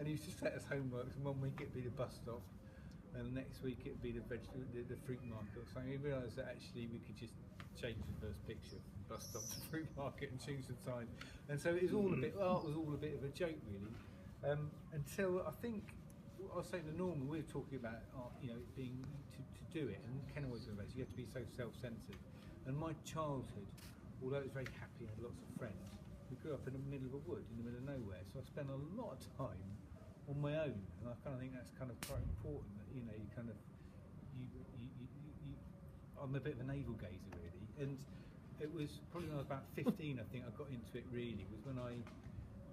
he used to set us homeworks, and 1 week it'd be the bus stop, and the next week it'd be the fruit market or something. We realised that actually we could just change the first picture from bus stop to fruit market and change the time. And so it was all a bit, art was all a bit of a joke really, until I think, I was saying to Norman, we were talking about art, you know, being to do it, and Ken always said you have to be so self-centred. And my childhood, although it was very happy, I had lots of friends, we grew up in the middle of a wood, in the middle of nowhere, so I spent a lot of time on my own, and I kind of think that's kind of quite important, that, you know, you kind of, I'm a bit of a navel gazer really, and it was probably when I was about 15, I think I got into it really, was when I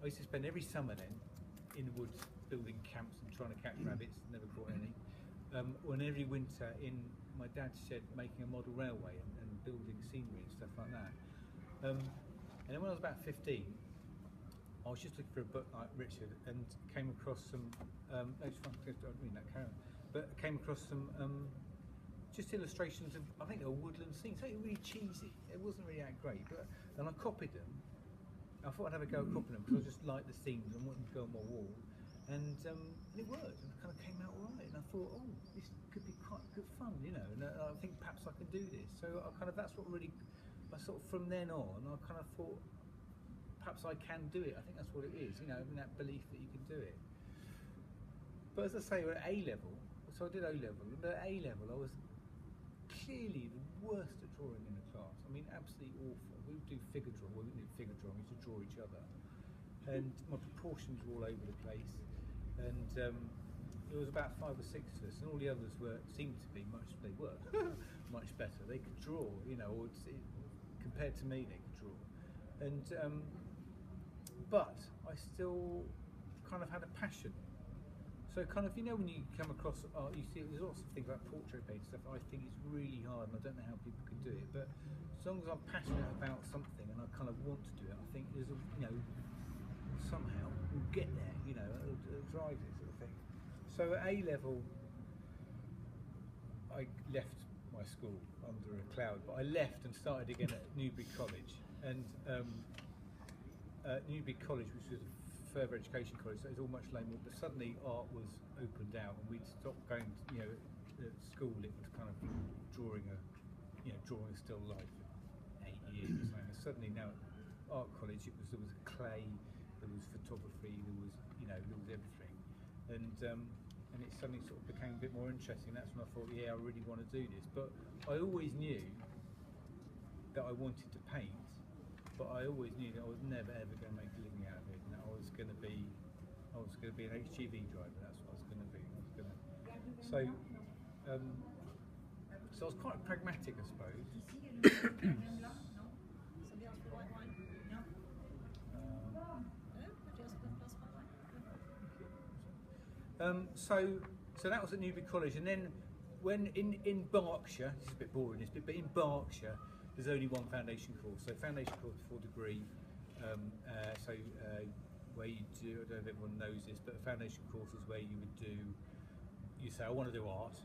used to spend every summer then in the woods building camps and trying to catch rabbits, never caught any, and every winter in my dad's shed making a model railway and building scenery and stuff like that. And then when I was about 15, I was just looking for a book like Richard and came across some, no, it's fine, don't read that, carry on, but came across some just illustrations of, I think they were woodland scenes, something really cheesy, it wasn't really that great, but, and I copied them. I thought I'd have a go at copying them because I just liked the scenes and wanted to go on my wall. And it worked, and it kind of came out all right. And I thought, oh, this could be quite good fun, you know. And I think perhaps I can do this. So I kind of, that's what really, I sort of from then on, I kind of thought, perhaps I can do it. I think that's what it is, you know, having that belief that you can do it. But as I say, at A level, so I did O level. But at A level, I was clearly the worst at drawing in the class. I mean, absolutely awful. We would do figure drawing. Well, we didn't do figure drawing. We used to draw each other, and my proportions were all over the place. And there was about 5 or 6 of us, and all the others seemed to be much much better. They could draw, you know, or compared to me, they could draw. And but I still kind of had a passion. So kind of, you know, when you come across art, you see there's lots of things like portrait painting stuff. I think it's really hard, and I don't know how people can do it. But as long as I'm passionate about something and I kind of want to do it, I think there's a, you know, somehow we'll get there. You know, it'll drive it, sort of thing. So at A level, I left my school under a cloud, but I left and started again at Newbury College, and Newbury College, which was a further education college, so it was all much lamer, but suddenly art was opened out and we'd stopped going to, you know, at school it was kind of drawing a still life for 8 years or something. And suddenly now at art college there was clay, there was photography, there was, you know, there was everything. And it suddenly sort of became a bit more interesting. That's when I thought, yeah, I really want to do this. But I always knew that I wanted to paint, but I always knew that I was never ever going to make a living out of it, and that I was going to be an HGV driver. That's what I was going to be. So I was quite pragmatic, I suppose. So that was at Newbury College, and then when in Berkshire, this is a bit boring, this bit, but in Berkshire there's only one foundation course. So foundation course before degree, where you do, I don't know if everyone knows this, but a foundation course is where you would do, you say I want to do art,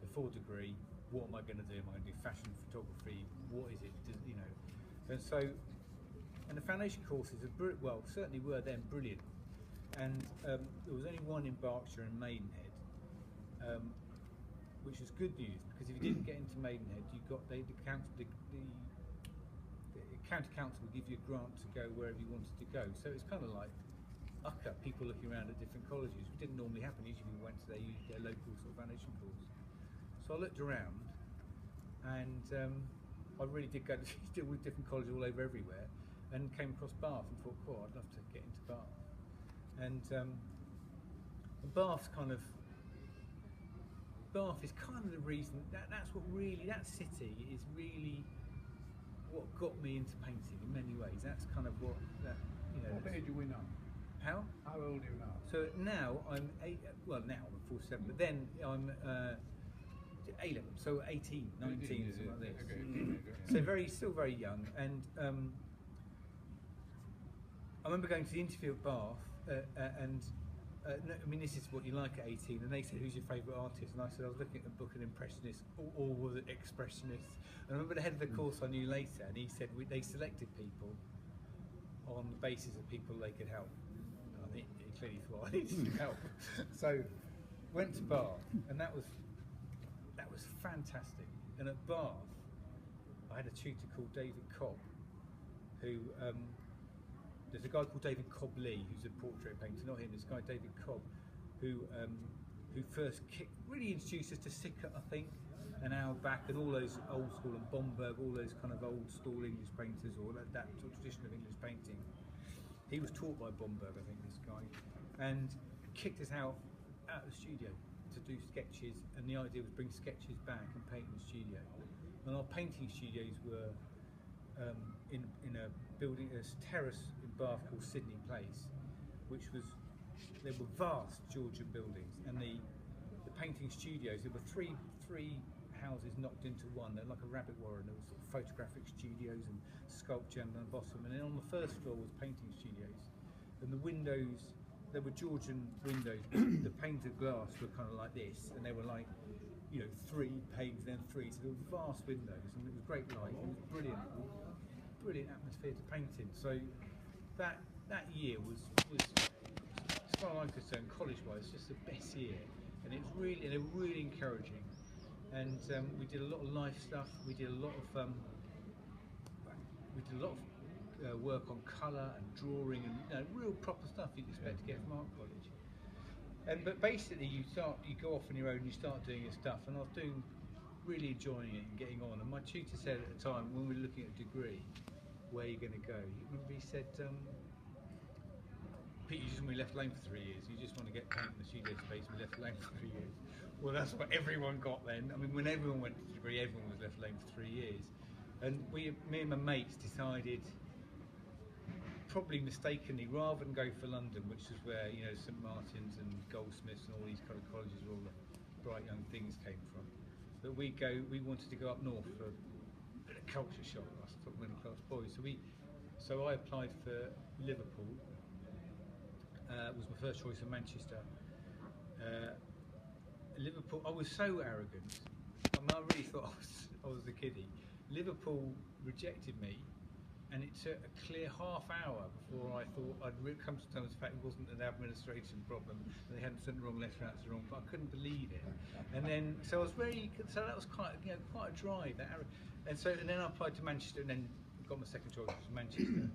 before degree, what am I going to do? Am I going to do fashion photography? What is it? You know, and the foundation courses are well, certainly were then brilliant. And there was only one in Berkshire and Maidenhead, which was good news, because if you didn't get into Maidenhead, you got the county council would give you a grant to go wherever you wanted to go. So it's kind of like people looking around at different colleges, which didn't normally happen. Usually we went to their local sort of foundation course. So I looked around, and I really did go to deal with different colleges all over everywhere, and came across Bath and thought, oh, I'd love to get into Bath. And Bath is kind of the reason, that's what really, that city is really what got me into painting in many ways. That's kind of what, that, you know. What age are we now? How? How old are you now? So now I'm now I'm 47, but then I'm A-level, so 18, 19, something like this. Okay. So still very young, and I remember going to the interview at Bath, I mean, this is what you like at 18, and they said, who's your favourite artist? And I said, I was looking at the book of Impressionists, or was it Expressionists? And I remember the head of the course I knew later, and he said they selected people on the basis of people they could help. And I think he clearly thought I needed some help. So went to Bath, and that was fantastic. And at Bath, I had a tutor called David Cobb, who there's a guy called David Cobb Lee, who's a portrait painter, not him. This guy David Cobb, who first really introduced us to Sickert, I think, and Auerbach, and all those old school, and Bomberg, all those kind of old school English painters, or that sort of tradition of English painting. He was taught by Bomberg, I think, this guy, and kicked us out of the studio to do sketches, and the idea was bring sketches back and paint in the studio. And our painting studios were in a building, a terrace in Bath called Sydney Place, there were vast Georgian buildings, and the painting studios, there were three houses knocked into one. They're like a rabbit warren. There was sort of photographic studios and sculpture on the bottom, and then on the first floor was painting studios, and the windows, there were Georgian windows. The panes of glass were kind of like this, and they were like, you know, 3 panes, then 3. So there were vast windows, and it was great light. It was brilliant atmosphere to paint in. So that year was, as far as I'm concerned, college-wise, just the best year, and they were really encouraging. And we did a lot of life stuff. We did a lot of work on colour and drawing, and real proper stuff you'd expect to get from art college. But basically, you go off on your own and you start doing your stuff. And I was really enjoying it and getting on. And my tutor said at the time, when we were looking at a degree, where are you going to go? He said, Pete, you just want to be left alone for 3 years. You just want to get paint in the studio space and be left alone for 3 years. Well, that's what everyone got then. I mean, when everyone went to the degree, everyone was left alone for 3 years. And me and my mates decided, probably mistakenly, rather than go for London, which is where, you know, St Martin's and Goldsmiths and all these kind of colleges where all the bright young things came from, that we wanted to go up north for a bit of culture shock, us sort of middle class boys. So I applied for Liverpool. Was my first choice in Manchester. Liverpool, I was so arrogant. I mean, I really thought I was a kiddie. Liverpool rejected me, and it took a clear half hour before I thought I'd come to terms with the fact it wasn't an administration problem, they hadn't sent the wrong letter out to the wrong, but I couldn't believe it. And then, so that was quite a drive. And then I applied to Manchester, and then got my second choice, which was Manchester.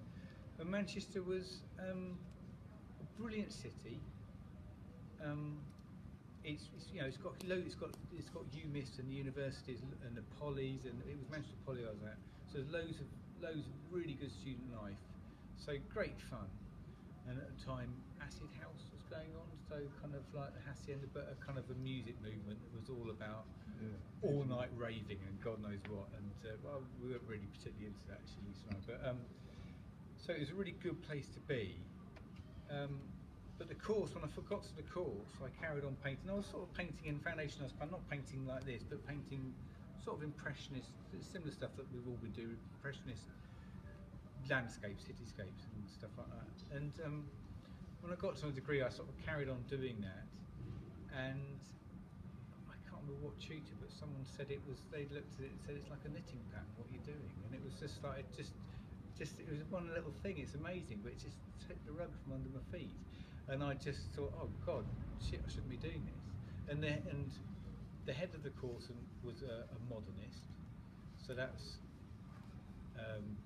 And Manchester was a brilliant city. It's got UMIS and the universities and the polys, and it was Manchester Poly I was at. So there's loads of really good student life. So great fun. And at the time, Acid House was going on, so kind of like the Hacienda, but a kind of a music movement that was all about all night raving and God knows what. And well, we weren't really particularly into that actually, so it was a really good place to be. But the course, when I forgot to the course, I carried on painting. I was sort of painting in foundation, not painting like this, but painting sort of impressionist, similar stuff that we've all been doing, impressionist landscapes, cityscapes and stuff like that. And when I got to a degree, I sort of carried on doing that. And I can't remember what tutor, but someone said they looked at it and said, it's like a knitting pattern, what you're doing. And it was just like, it was one little thing, it's amazing, but it just took the rug from under my feet. And I just thought, oh God, shit, I shouldn't be doing this. And the head of the course was a modernist, so that's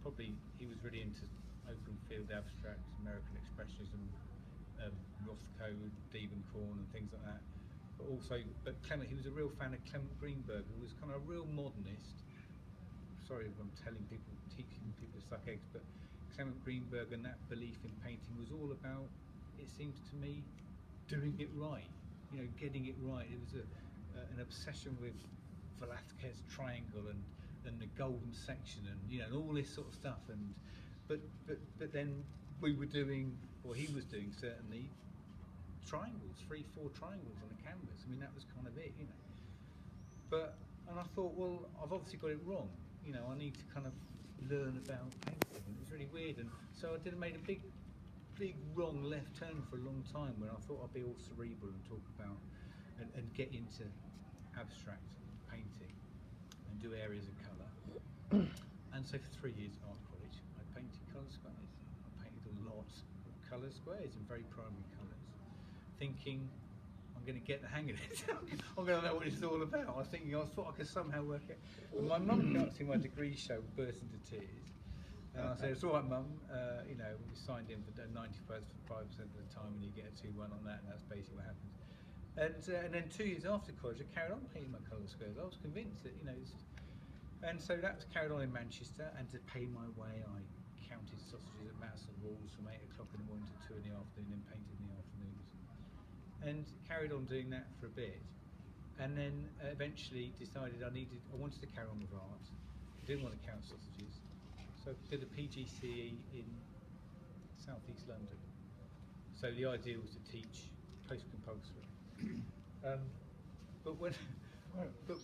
probably, he was really into open field abstract, American expressionism, Rothko, Diebenkorn and things like that. But Clement, he was a real fan of Clement Greenberg, who was kind of a real modernist. Sorry if I'm teaching people to suck eggs, but Clement Greenberg and that belief in painting was all about, it seems to me, doing it right, getting it right. It was an obsession with Velázquez triangle and the golden section and all this sort of stuff. But then we were doing, or he was doing certainly, triangles, 3-4 triangles on a canvas. I mean, that was kind of it, And I thought, well, I've obviously got it wrong. I need to kind of learn about painting. It was really weird, and so I made a big wrong left turn for a long time, when I thought I'd be all cerebral and talk about and get into abstract painting and do areas of colour. And so for 3 years at art college, I painted colour squares. I painted a lot of colour squares in very primary colours. thinking, I'm going to get the hang of it. I'm going to know what it's all about. I was thinking, I thought I could somehow work it. And my mum came up to my degree show, burst into tears. And I said, it's all right, Mum. You know, we signed in for 95% of the time, and you get a 2-1 on that, and that's basically what happens. And then 2 years after college, I carried on painting my colour squares. I was convinced that, you know, and so that was carried on in Manchester. And to pay my way, I counted sausages at Madison Walls from 8 o'clock in the morning to 2 in the afternoon, and painted in the afternoons. And carried on doing that for a bit. And then eventually decided I wanted to carry on with art. I didn't want to count sausages. So I did a PGCE in South East London. So the idea was to teach post-compulsory. But when...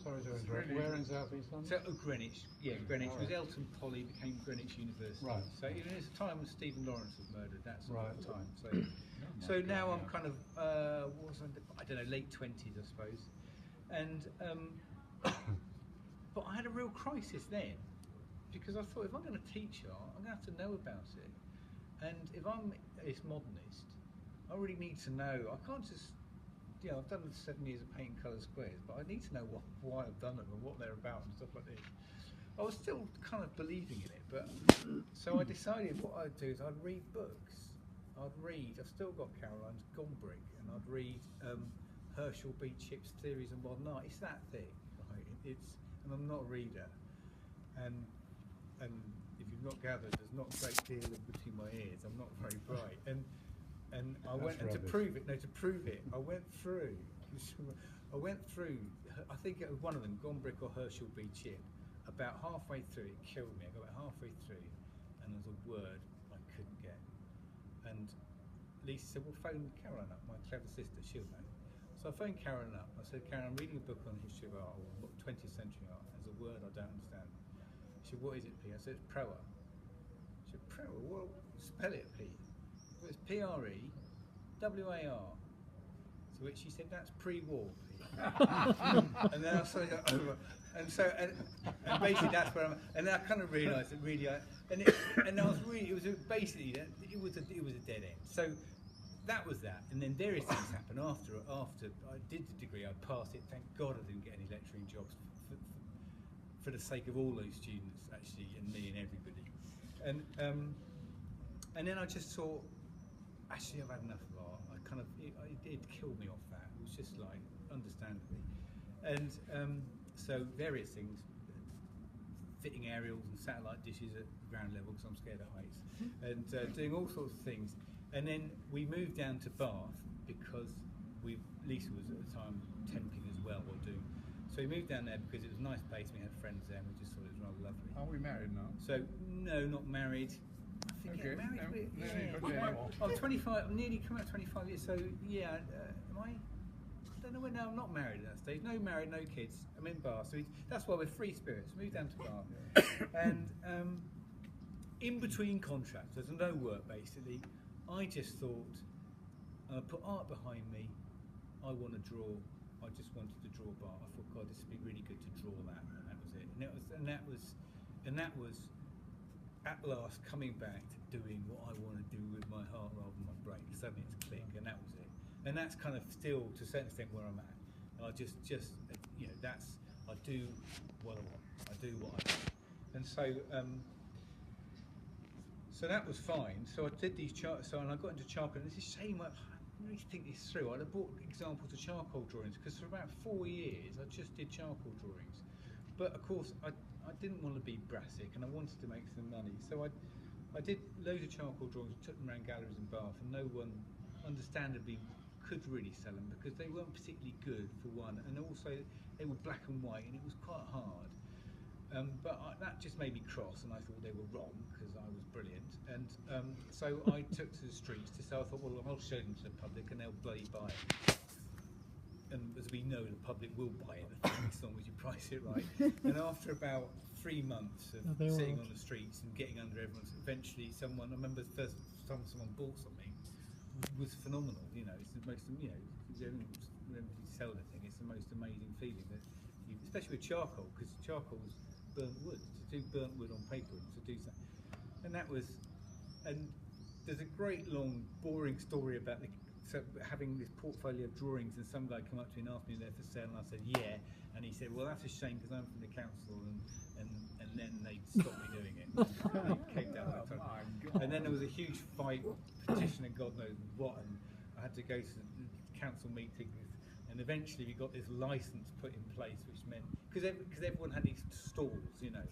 Sorry to interrupt. Where in South East London? So Greenwich, yeah, Greenwich. Because Elton Poly became Greenwich University. Right. So it was a time when Stephen Lawrence was murdered. That sort of time. So, Oh now I'm kind of I don't know, late 20s, I suppose. And but I had a real crisis then, because I thought if I'm going to teach art, I'm going to have to know about it. And if I'm this modernist, I really need to know. I can't just, you know, I've done 7 years of painting colour squares, but I need to know why I've done them and what they're about and stuff like this. I was still kind of believing in it, but so I decided what I'd do is I'd read books. I've still got Caroline's Gombrich, and I'd read Herschel B. Chipp's Theories of Modern Art. It's that thing, right? And I'm not a reader, and if you've not gathered, there's not a great deal in between my ears. I'm not very bright, and I went, and to prove it, I went through. I think it was one of them, Gombrich or Herschel B. Chipp. About halfway through, it killed me. I got about halfway through, and there was a word I couldn't get. And Lisa said, "Well, phone Caroline up, my clever sister. She'll know." So I phoned Caroline up. I said, "Caroline, I'm reading a book on the history of art, or 20th century art. There's a word I don't understand." She said, "What is it, P?" I said, "It's Proa." She said, "Proa? Well, spell it, P." Well, it's P-R-E-W-A-R. To which she said, "That's pre-war, P." And then I saw it over. And basically that's where and then I kind of realised that really, it was basically that it was a dead end. So that was that, and then various things happened after I did the degree. I passed it. Thank God I didn't get any lecturing jobs for the sake of all those students, actually, and me and everybody. And then I just thought, actually, I've had enough of art. It killed me off that. It was just like, understandably, and so various things, fitting aerials and satellite dishes at ground level because I'm scared of heights, and doing all sorts of things. And then we moved down to Bath because Lisa was at the time temping as well, or doing. So we moved down there because it was a nice place. We had friends there, and we just thought it was rather lovely. Are we married now? So no, not married. I think Okay. married. Yeah. I'm 25. I'm nearly coming up 25 years. So yeah, am I? I don't know when. No, I'm not married at that stage. No married, no kids. I'm in Bath, so that's why we're free spirits. Moved down to Bath, and in between contracts, there's no work basically. I just thought, put art behind me. I want to draw. I just wanted to draw Bath. I thought, God, this would be really good to draw that, and that was it. And that was at last coming back to doing what I want to do with my heart rather than my brain. Suddenly it's clicked, and that was it. And that's kind of still, to a certain extent, where I'm at. And I just you know, I do what I want. I do what I want. And so that was fine. So I did these and I got into charcoal. And it's a shame. I didn't really think this through. I'd have brought examples of charcoal drawings because for about 4 years I just did charcoal drawings. But of course I didn't want to be brassic, and I wanted to make some money. So I did loads of charcoal drawings, took them around galleries in Bath, and no one, understandably, could really sell them because they weren't particularly good, for one, and also they were black and white, and it was quite hard. But that just made me cross, and I thought they were wrong because I was brilliant. And so I took to the streets to sell. I thought, well, I'll show them to the public, and they'll bloody buy it. And as we know, the public will buy it as long as you price it right. And after about 3 months of sitting on the streets and getting under everyone's, eventually someone, I remember the first time someone bought something, was phenomenal. You know, it's the most, you know, whenever you sell anything, it's the most amazing feeling that you, especially with charcoal, because charcoal is burnt wood. To do burnt wood on paper, to do so, and that was, and there's a great long boring story about the so having this portfolio of drawings, and some guy come up to me and asked me if they're for sale, and I said yeah, and he said, well, that's a shame because I'm from the council, and then they stopped me doing it. They came down that time. And then there was a huge fight, petition, and God knows what, and I had to go to the council meeting, and eventually we got this license put in place, which meant because everyone had these stalls, you know.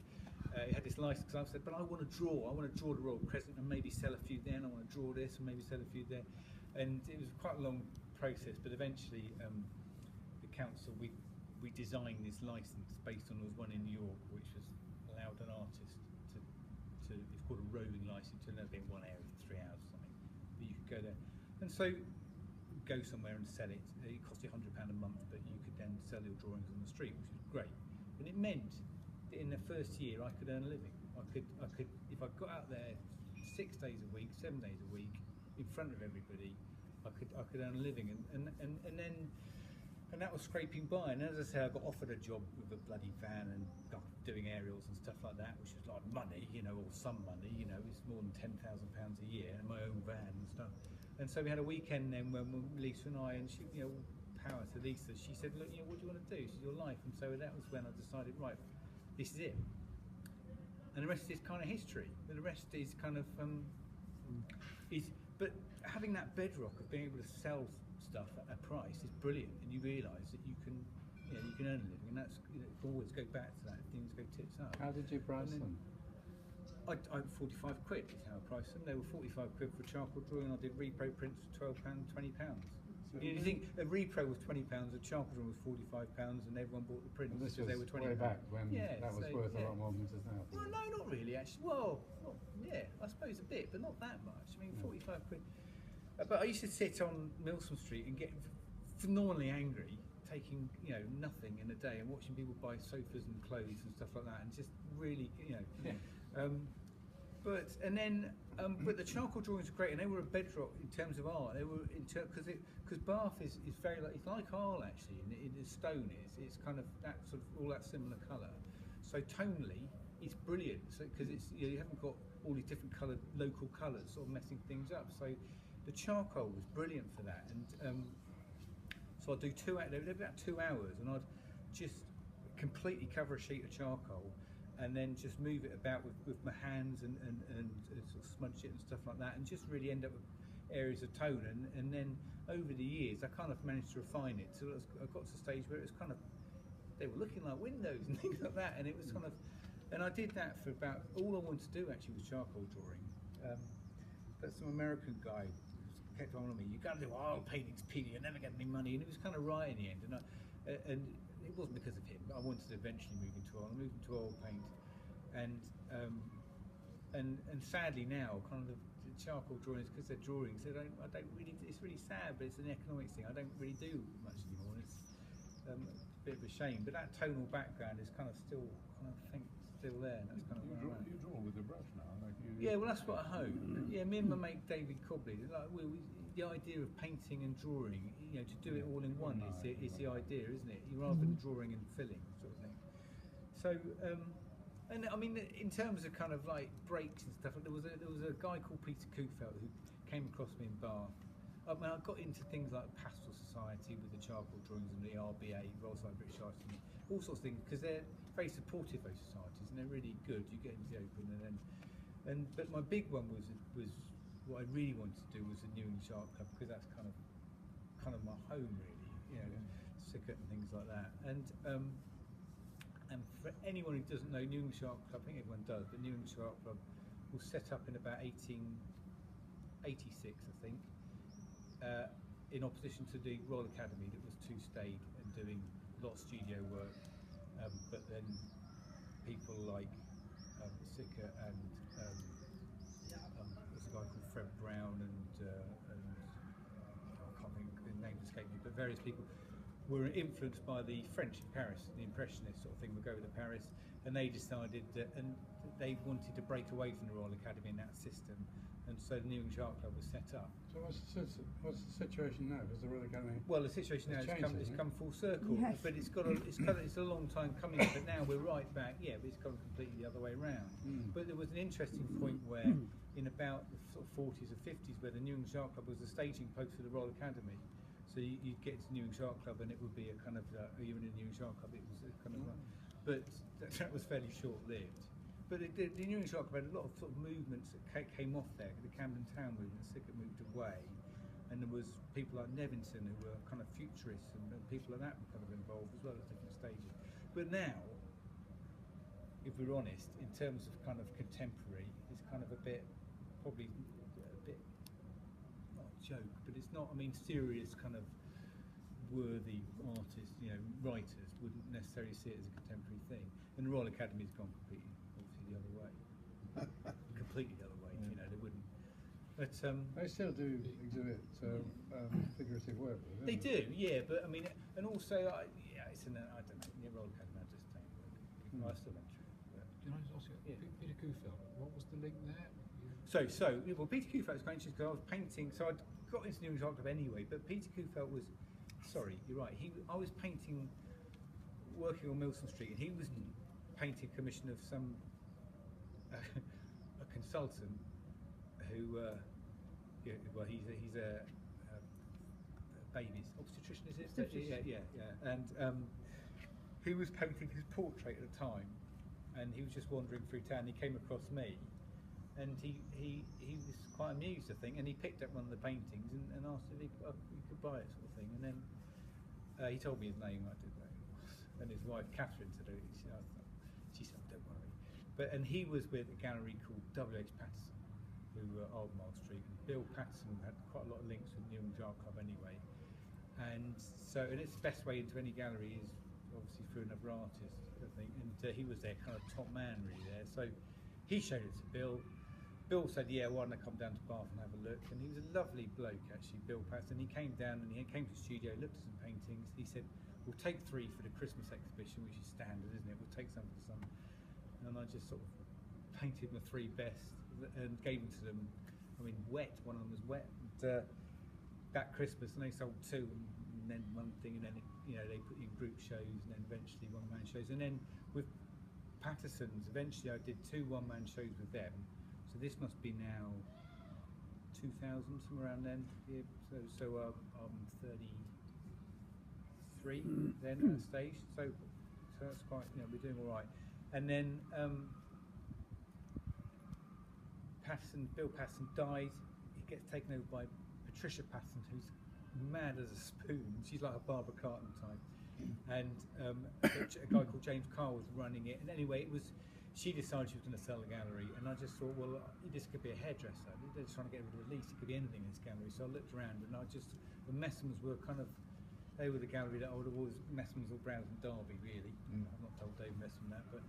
It had this license. I said, but I want to draw the Royal Crescent and maybe sell a few there, and I want to draw this and maybe sell a few there. And it was quite a long process, but eventually the council, we designed this license based on, there was one in New York which was allowed an artist to it's called a roving license, to live in one area for 3 hours or something, but you could go there. And so go somewhere and sell it. It cost you £100 a month, but you could then sell your drawings on the street, which was great. And it meant in the first year I could earn a living. I could if I got out there 6 days a week, 7 days a week, in front of everybody, I could earn a living, and that was scraping by. And as I say, I got offered a job with a bloody van and doing aerials and stuff like that, which was like money, you know, or some money, you know, it's more than £10,000 a year, and my own van and stuff. And so we had a weekend then when Lisa and I, and she, you know, power to Lisa, she said, look, you know, what do you want to do? She said, your life. And so that was when I decided, right, this is it. And the rest is kind of history. The rest is kind of but having that bedrock of being able to sell stuff at a price is brilliant, and you realise that you can earn a living, and that's, you know, always go back to that. Things go tits up. How did you price them? I 45 quid is how I priced them. They were 45 quid for charcoal drawing. I did repro prints for £12, £20. So you think a repro was £20, a charcoal drawing was £45, and everyone bought the prints because they were £20. Way back when that was worth a lot more than it is now. Well, no, not really actually. Well, yeah, I suppose a bit, but not that much. I mean, 45 quid. But I used to sit on Milsom Street and get phenomenally angry, taking, you know, nothing in a day, and watching people buy sofas and clothes and stuff like that, and just really, you know. Yeah. But the charcoal drawings were great, and they were a bedrock in terms of art. They were because Bath is very like, it's like Arles actually, in the stone it's kind of that sort of all that similar colour. So tonally, it's brilliant. So because it's, you know, you haven't got all these different coloured local colours sort of messing things up. So the charcoal was brilliant for that, and so I'd do about 2 hours, and I'd just completely cover a sheet of charcoal, and then just move it about with my hands and sort of smudge it and stuff like that, and just really end up with areas of tone. And then over the years, I kind of managed to refine it. So I got to a stage where it was kind of, they were looking like windows and things like that, and it was kind of, and I did that for about, all I wanted to do actually was charcoal drawing. But some American guy kept on me, you got to do oil paintings, Peter, you'll never get any money, and it was kind of right in the end. And it wasn't because of him, but I wanted to eventually move into oil. I moved into oil paint, and sadly now, kind of the charcoal drawings, because they're drawings, I don't really. It's really sad, but it's an economics thing. I don't really do much anymore. And it's a bit of a shame, but that tonal background is kind of still, I think, still there. And that's kind of you draw with a brush now, like you. Yeah, well, that's what I hope. Yeah, me and my mate David Cobley, like the idea of painting and drawing, you know, to do it all in one is the idea, isn't it? Rather than drawing and filling, sort of thing. So, and I mean, in terms of kind of like breaks and stuff, there was a guy called Peter Kufeld who came across me in Bath. I mean, I got into things like Pastoral Society with the charcoal drawings and the RBA, Royal Society of British Artists, and all sorts of things, because they're very supportive, those societies, and they're really good. You get into the open, but my big one was what I really wanted to do was the New English Art Club, because that's kind of my home really, you know, Sickert and things like that. And for anyone who doesn't know, New English Art Club, I think everyone does, but New English Art Club was set up in about 1886, I think, in opposition to the Royal Academy that was too staid and doing a lot of studio work, but then people like Sickert and there's a guy called Fred Brown and I can't think, the name escaped me, but various people were influenced by the French in Paris, the Impressionist sort of thing would go to Paris, and they decided that, and they wanted to break away from the Royal Academy in that system, and so the New England Art Club was set up. So what's the situation now? Because the Royal Academy. Well, the situation now has come full circle, Yes. but it's a long time coming. But now we're right back. Yeah, but it's gone completely the other way around. But there was an interesting point where, in about the sort of 40s or 50s, where the New England Art Club was the staging post for the Royal Academy. So you'd get to New England Art Club, and it would be a kind of you're in a New England Art Club. It was a kind of, but that was fairly short-lived. But the New England Art Club had a lot of sort of movements that came off there. The Camden Town movement, Sickert moved away, and there was people like Nevinson who were kind of futurists, and people like that were kind of involved as well at different stages. But now, if we're honest, in terms of kind of contemporary, it's kind of probably a bit, not a joke, but it's not. I mean, serious kind of worthy artists, writers wouldn't necessarily see it as a contemporary thing. And the Royal Academy's gone completely. The other way, completely the other way. They wouldn't. But they still do exhibit figurative work. They do, yeah. But I mean, and also, I don't know. The Royal Academy, I just don't work. I still don't. Can I just ask you, Peter Kuhfeld, what was the link there? Well, Peter Kuhfeld was quite interesting because I was painting. So I got into New England Art Club anyway. But Peter Kuhfeld was, sorry, you're right. I was painting, working on Milson Street, and he was painting a commission of some. A consultant who, he's a baby's obstetrician, is it? Yeah. And he was painting his portrait at the time, and he was just wandering through town. He came across me, and he was quite amused, I think, and he picked up one of the paintings and asked if he could buy it, sort of thing. And then he told me his name. I didn't know who it was, and his wife Catherine said, she said, don't worry. And he was with a gallery called W.H. Patterson, who were Albemarle Street. And Bill Patterson had quite a lot of links with New England Art Club anyway. And it's the best way into any gallery is obviously through another artist, I think. And he was their kind of top man really there. So he showed it to Bill. Bill said, yeah, why don't I come down to Bath and have a look? And he was a lovely bloke actually, Bill Patterson. He came down and he came to the studio, looked at some paintings. He said, we'll take 3 for the Christmas exhibition, which is standard, isn't it? We'll take some for some. And I just sort of painted my 3 best and gave them to them. I mean, wet. One of them was wet. And, that Christmas, and they sold 2, and then one thing, and then they put in group shows, and then eventually one-man shows. And then with Patterson's, eventually I did 2 one-man shows with them. So this must be now 2000, somewhere around then. Yeah, so I'm 33 then at a stage. So that's quite. We're doing all right. And then Bill Patterson dies. He gets taken over by Patricia Patterson, who's mad as a spoon. She's like a Barbara Carton type. And a guy called James Carr was running it. And anyway, she decided she was going to sell the gallery. And I just thought, well, this could be a hairdresser. They're just trying to get rid of the lease. It could be anything in this gallery. So I looked around, and the Messmans were they were the gallery that I would have always, Messmans or Browns and Derby, really. I've not told Dave Messman that, but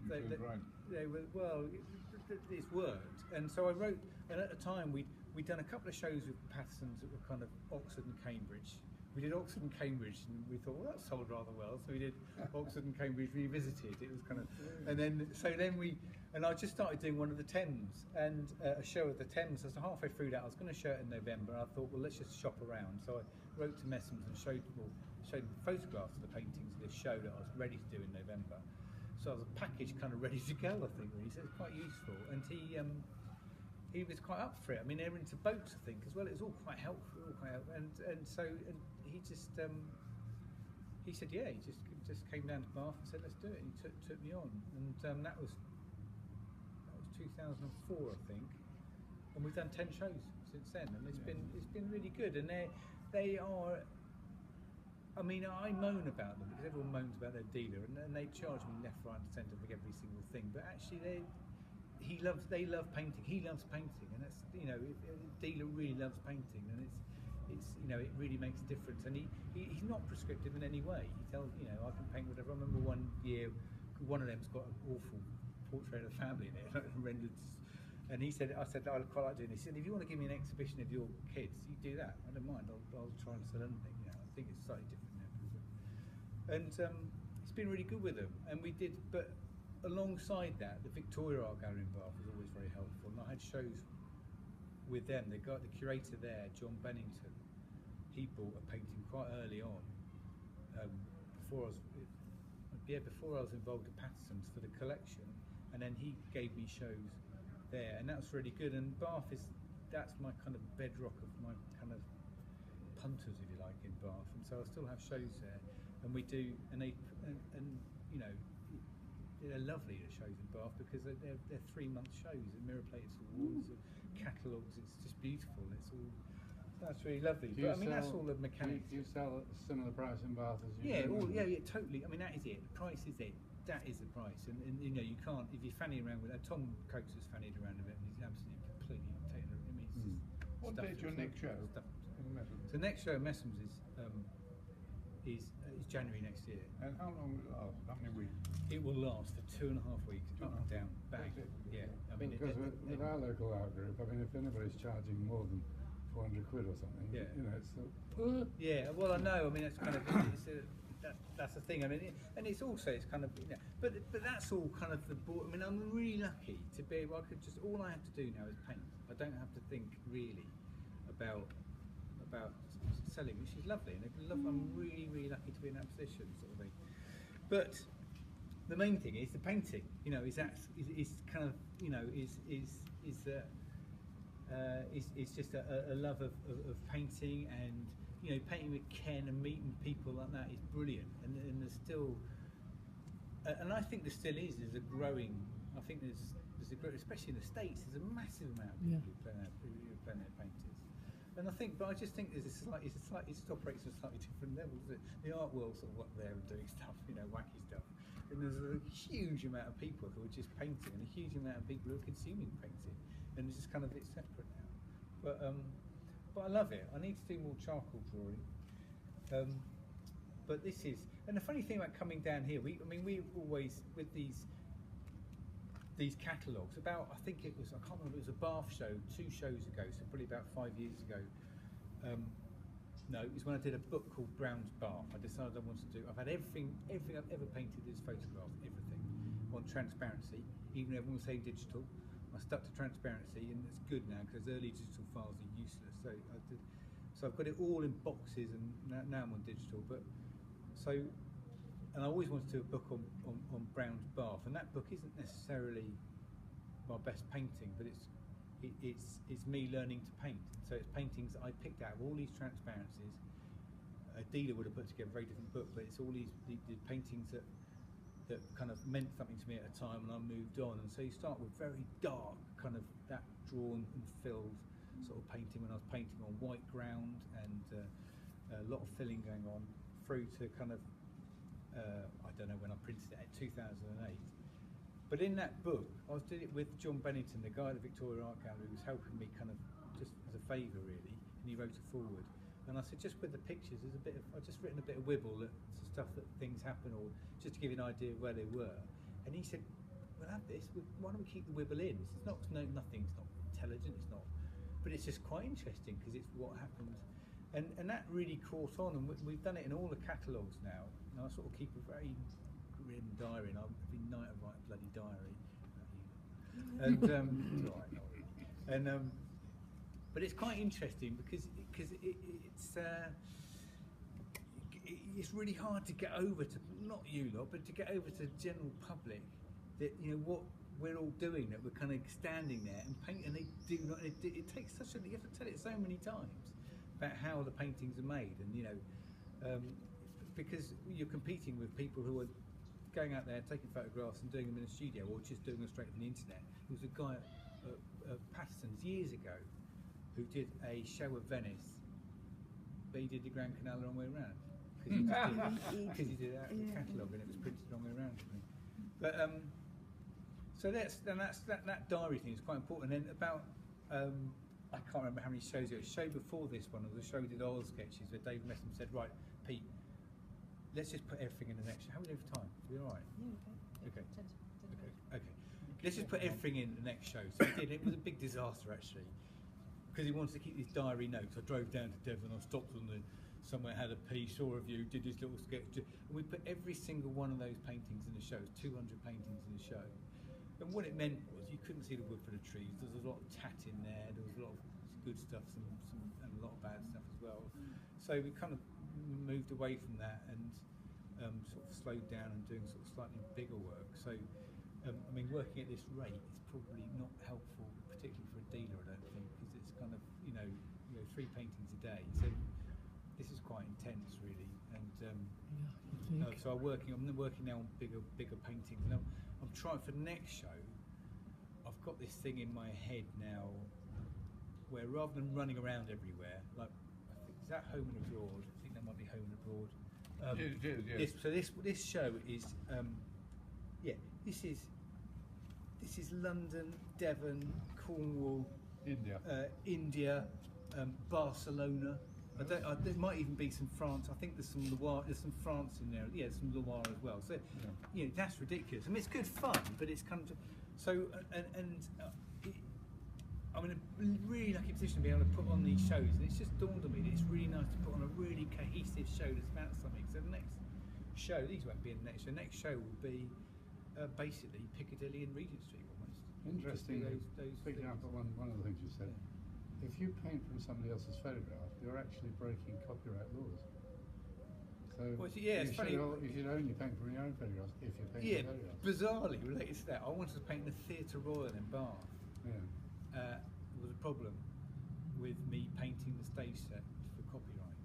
they were, well, it's worked. And so I wrote, and at the time we'd done a couple of shows with Pattersons that were kind of Oxford and Cambridge. We did Oxford and Cambridge, and we thought, well, that sold rather well. So we did Oxford and Cambridge Revisited. It was kind of, and I just started doing one of the Thames, and a show at the Thames. So halfway through that, I was going to show it in November. And I thought, well, let's just shop around. So I wrote to Messams and showed photographs of the paintings of this show that I was ready to do in November. So I was a package kind of ready to go, I think, really. So it's quite useful. And he was quite up for it. I mean, they're into boats, I think, as well. It was all quite helpful, And he just he said, yeah. He just came down to Bath and said, let's do it. And he took me on, and that was 2004, I think. And we've done 10 shows since then, and it's been really good. And they are. I mean, I moan about them because everyone moans about their dealer, and they charge me left, right, and centre for every single thing. But actually, they love painting. He loves painting, and that's the dealer really loves painting, and it's it really makes a difference. And he's not prescriptive in any way. He tells I can paint whatever. I remember one year, one of them's got an awful portrait of a family in it, rendered. And I said, I'd quite like doing this. He said, if you want to give me an exhibition of your kids, you do that. I don't mind. I'll try and sell anything. I think it's slightly different. And it's been really good with them. And we did, but alongside that, the Victoria Art Gallery in Bath was always very helpful. And I had shows with them. The curator there, John Bennington, he bought a painting quite early on, before I was involved at Patterson's for the collection, and then he gave me shows there, and that's really good. And Bath that's my kind of bedrock of my kind of punters, if you like, in Bath, and so I still have shows there, and we do, and you know, they're lovely, the shows in Bath, because they're 3-month shows, and mirror plates and walls, catalogues. It's just beautiful. That's really lovely. But I mean, that's all the mechanics. Do you sell at a similar price in Bath as you Yeah, do? yeah, totally. I mean, that is it. The price is it. That is the price. And you know, you can't, if you're fannying around with Tom Coates has fannied around a bit, and he's absolutely completely taken it. I mean, it's just What date's your next show? So the next show at Messham's is January next year. And how long will it last? How many weeks? It will last for 2.5 weeks, up and down, bang. That's it. Yeah, I mean, Because with our local art group, I mean, if anybody's charging more than 400 quid or something, Yeah. you know, it's yeah. Well, I know. I mean, that's kind of that's the thing. I mean, and it's also kind of, you know, but that's all kind of the board. I mean, I'm really lucky to be able. All I have to do now is paint. I don't have to think really about selling, which is lovely, and I'm really lucky to be in that position, sort of thing. But the main thing is the painting. You know, is kind of, you know, is just a love of painting, and you know, painting with Ken and meeting people like that is brilliant. And there's still, and I think there still is. There's a growing. I think there's a growing, especially in the States. There's a massive amount of people who play their painters. And I think, but I just think it just operates on a slightly different level. The art world's sort of up there and doing stuff, you know, wacky stuff. And there's a huge amount of people who are just painting, and a huge amount of people who are consuming painting. And it's just kind of, it's separate now. But I love it. I need to do more charcoal drawing. But this is, and the funny thing about coming down here, we always, with these catalogues, I can't remember, it was a Bath show 2 shows ago, so probably about 5 years ago. No, it was when I did a book called Brown's Bath. I decided I wanted to do, I've had everything I've ever painted is photographed, everything, on transparency, even everyone was saying digital. I stuck to transparency, and it's good now because early digital files are useless. So I've got it all in boxes, and now I'm on digital. And I always wanted to do a book on Brown's Bath, and that book isn't necessarily my best painting, but it's me learning to paint. So it's paintings that I picked out of all these transparencies. A dealer would have put together a very different book, but it's all the paintings that kind of meant something to me at a time, and I moved on. And so you start with very dark, kind of that drawn and filled sort of painting when I was painting on white ground, and a lot of filling going on, through to kind of I don't know when I printed it, 2008. But in that book, I was doing it with John Bennington, the guy at the Victoria Art Gallery, who was helping me kind of just as a favour really, and he wrote a foreword. And I said, just with the pictures, I've just written a bit of wibble, stuff that things happen, or just to give you an idea of where they were. And he said, we'll have this, why don't we keep the wibble in? It's not, nothing's not intelligent, it's not, but it's just quite interesting because it's what happened. And that really caught on, and we've done it in all the catalogues now. And I sort of keep a very grim diary, and every night I write a bloody diary. And right, not really. And but it's quite interesting because it's really hard to get over to, not you lot, but to get over to the general public that, you know, what we're all doing, that we're kind of standing there and paint, and they do not. It takes such a, you have to tell it so many times about how the paintings are made, and you know, because you're competing with people who are going out there taking photographs and doing them in a studio, or just doing them straight from the internet. There was a guy at Patterson's years ago who did a show of Venice, but he did the Grand Canal the wrong way around because he did it out of the catalogue, and it was printed the wrong way around. But so that diary thing is quite important. And then about I can't remember how many shows it was. A show before this one, was a show we did oil sketches where Dave Messam said, right, Pete, let's just put everything in the next show. How are we doing for time? Are we all right? Yeah, okay. Okay. Let's just put everything in the next show. So we did. It was a big disaster actually, because he wanted to keep these diary notes. I drove down to Devon, I stopped on somewhere, had a piece, saw a view, did this little sketch, and we put every single one of those paintings in the show. 200 paintings in the show. And what it meant was you couldn't see the wood for the trees. There was a lot of tat in there. There was a lot of good stuff, and a lot of bad stuff as well. So we kind of moved away from that and sort of slowed down and doing sort of slightly bigger work. So I mean, working at this rate is probably not helpful, particularly for a dealer, I don't think, because it's kind of, 3 paintings a day. So this is quite intense, really. And so I'm working now on bigger paintings. And I'm trying for the next show. I've got this thing in my head now, where rather than running around everywhere, like I think, is that Home and Abroad? I think that might be Home and Abroad. This show is, this is London, Devon, Cornwall, India, Barcelona. There might even be some France. I think there's some Loire. There's some France in there. Yeah, some Loire as well. So, that's ridiculous. I mean, it's good fun, but it's kind of so. I'm in a really lucky position to be able to put on these shows, and it's just dawned on me that it's really nice to put on a really cohesive show that's about something. So the next show, these won't be in the next show. The next show will be basically Piccadilly and Regent Street almost. Interesting. Those Picking up on one of the things you said. If you paint from somebody else's photograph, you're actually breaking copyright laws. So it's funny. You should only paint from your own photographs if you're painting photographs. Bizarrely related to that, I wanted to paint the Theatre Royal in Bath. Yeah. There was a problem with me painting the stage set for copyright.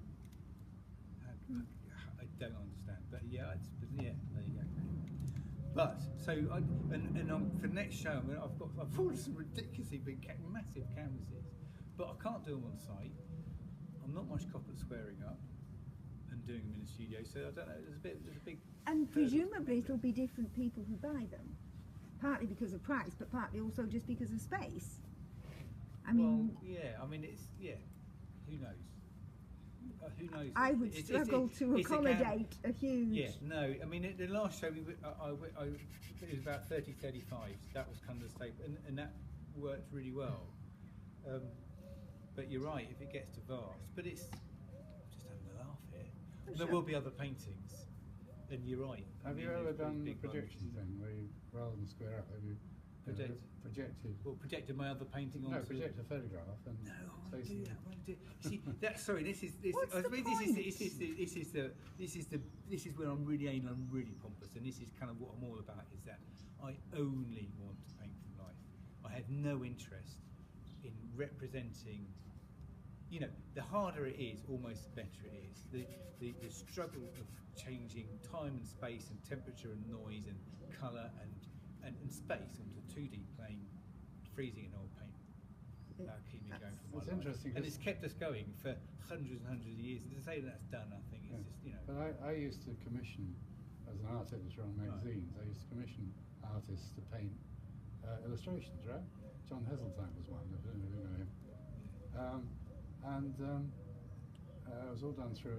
I don't understand, but there you go. But so for the next show, I've ordered some ridiculously big, massive canvases, but I can't do them on site. I'm not much cop at squaring up and doing them in a studio, so I don't know. There's a big. And presumably it'll be different people who buy them, partly because of price, but partly also just because of space. Who knows? Who knows? I would struggle to accommodate a huge. Yeah, no. I mean, the last show it was about 30, 35. That was kind of the staple, and that worked really well. But you're right. If it gets to vast, but it's just having a laugh here. There will be other paintings, and you're right. Have you ever done the projection thing where you, rather than square up, have you projected? Well, projected my other painting onto. No, project a photograph and. No, I won't do that. I won't do. See, this is where I'm really anal and really pompous, and this is kind of what I'm all about. Is that I only want to paint from life. I have no interest in representing. The harder it is, almost the better it is. The struggle of changing time and space and temperature and noise and colour and space onto 2D plane, freezing an oil paint. That'll keep me going for my life. Interesting, and it's kept us going for hundreds and hundreds of years. And to say that's done, I think it's just. But I used to commission, as an art editor on magazines, I used to commission artists to paint illustrations, right? John Heseltine was one, I don't know if you know him. It was all done through